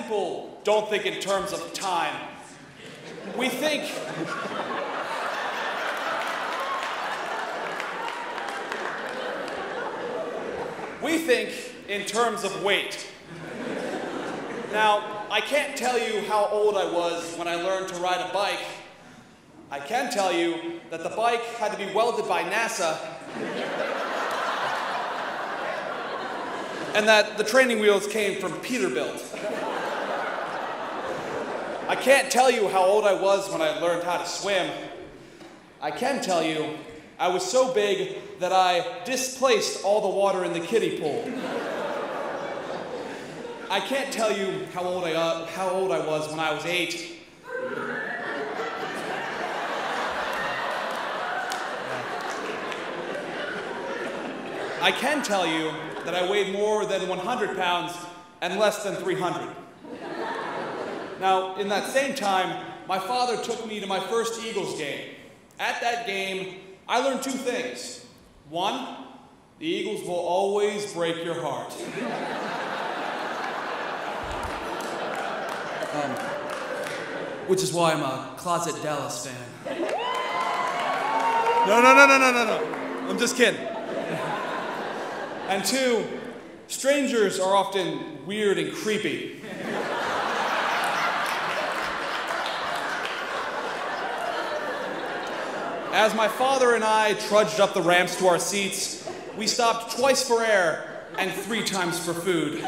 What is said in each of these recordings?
people don't think in terms of time. We think in terms of weight. Now, I can't tell you how old I was when I learned to ride a bike. I can tell you that the bike had to be welded by NASA and that the training wheels came from Peterbilt. I can't tell you how old I was when I learned how to swim. I can tell you I was so big that I displaced all the water in the kiddie pool. I can't tell you how old I was when I was 8. I can tell you that I weighed more than 100 pounds and less than 300. Now, in that same time, my father took me to my first Eagles game. At that game, I learned 2 things. 1, the Eagles will always break your heart. Which is why I'm a closet Dallas fan. No. I'm just kidding. And 2, strangers are often weird and creepy. As my father and I trudged up the ramps to our seats, we stopped twice for air and 3 times for food.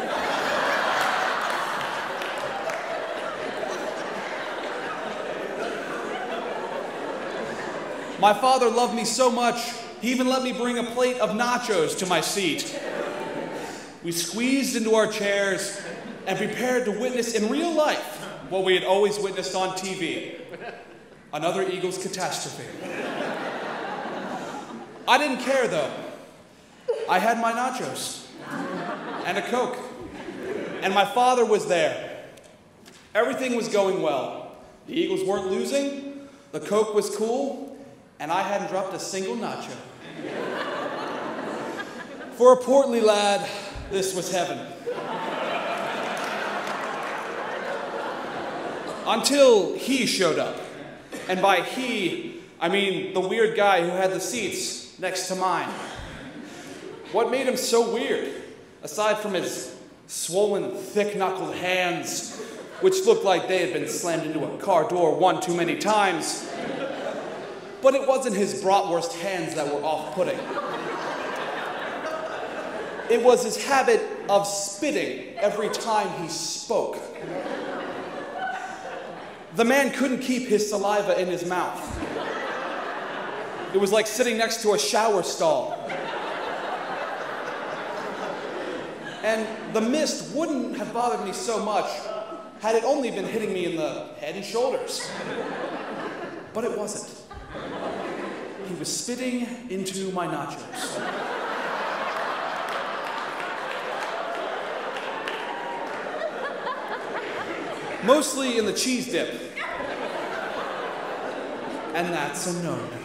My father loved me so much, he even let me bring a plate of nachos to my seat. We squeezed into our chairs and prepared to witness in real life what we had always witnessed on TV. Another Eagles catastrophe. I didn't care, though. I had my nachos and a Coke, and my father was there. Everything was going well. The Eagles weren't losing, the Coke was cool, and I hadn't dropped a single nacho. For a portly lad, this was heaven. Until he showed up. And by he, I mean the weird guy who had the seats next to mine. What made him so weird, aside from his swollen, thick-knuckled hands, which looked like they had been slammed into a car door 1 too many times, but it wasn't his bratwurst hands that were off-putting. It was his habit of spitting every time he spoke. The man couldn't keep his saliva in his mouth. It was like sitting next to a shower stall. And the mist wouldn't have bothered me so much had it only been hitting me in the head and shoulders. But it wasn't. He was spitting into my nachos. Mostly in the cheese dip. And that's a no-no.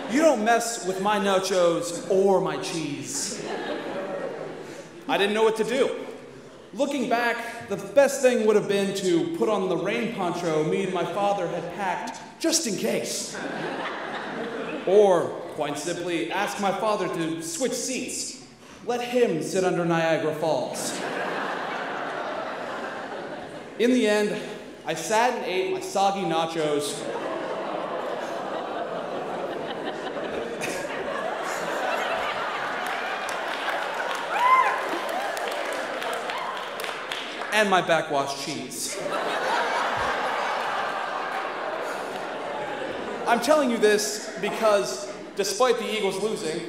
You don't mess with my nachos or my cheese. I didn't know what to do. Looking back, the best thing would have been to put on the rain poncho me and my father had packed just in case. Or, quite simply, ask my father to switch seats. Let him sit under Niagara Falls. In the end, I sat and ate my soggy nachos. And my backwash cheese. I'm telling you this because, despite the Eagles losing,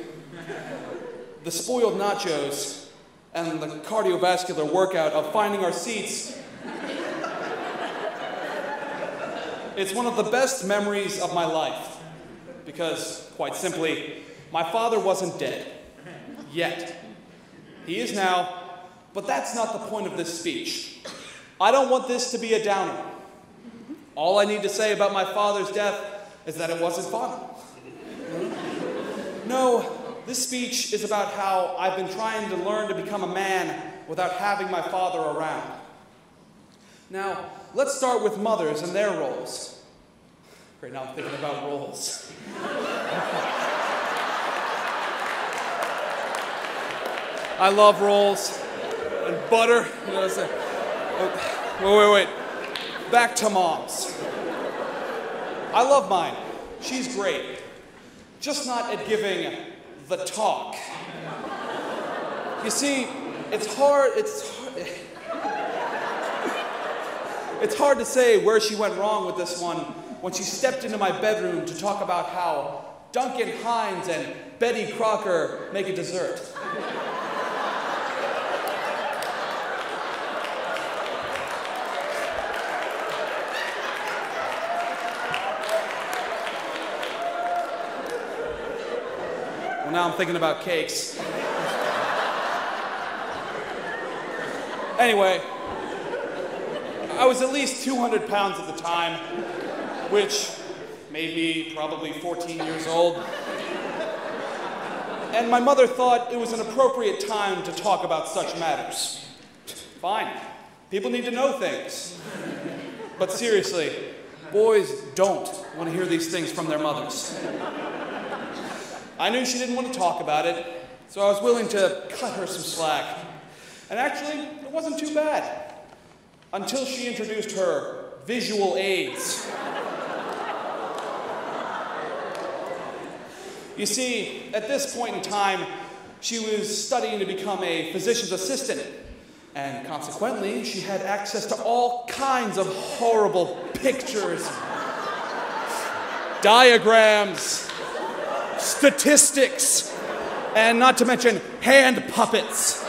the spoiled nachos, and the cardiovascular workout of finding our seats, it's one of the best memories of my life. Because, quite simply, my father wasn't dead. Yet. He is now. But that's not the point of this speech. I don't want this to be a downer. All I need to say about my father's death is that it wasn't fun. No, This speech is about how I've been trying to learn to become a man without having my father around. Now, let's start with mothers and their roles. Great, now I'm thinking about roles. I love rolls and butter. You know, wait. Back to moms. I love mine. She's great. Just not at giving the talk. You see, it's hard to say where she went wrong with this one when she stepped into my bedroom to talk about how Duncan Hines and Betty Crocker make a dessert. Now I'm thinking about cakes. Anyway, I was at least 200 pounds at the time, which made me probably 14 years old. And my mother thought it was an appropriate time to talk about such matters. Fine, people need to know things. But seriously, boys don't want to hear these things from their mothers. I knew she didn't want to talk about it, so I was willing to cut her some slack. And actually, it wasn't too bad, until she introduced her visual aids. You see, at this point in time, she was studying to become a physician's assistant, and consequently, she had access to all kinds of horrible pictures, diagrams, statistics, and not to mention hand puppets.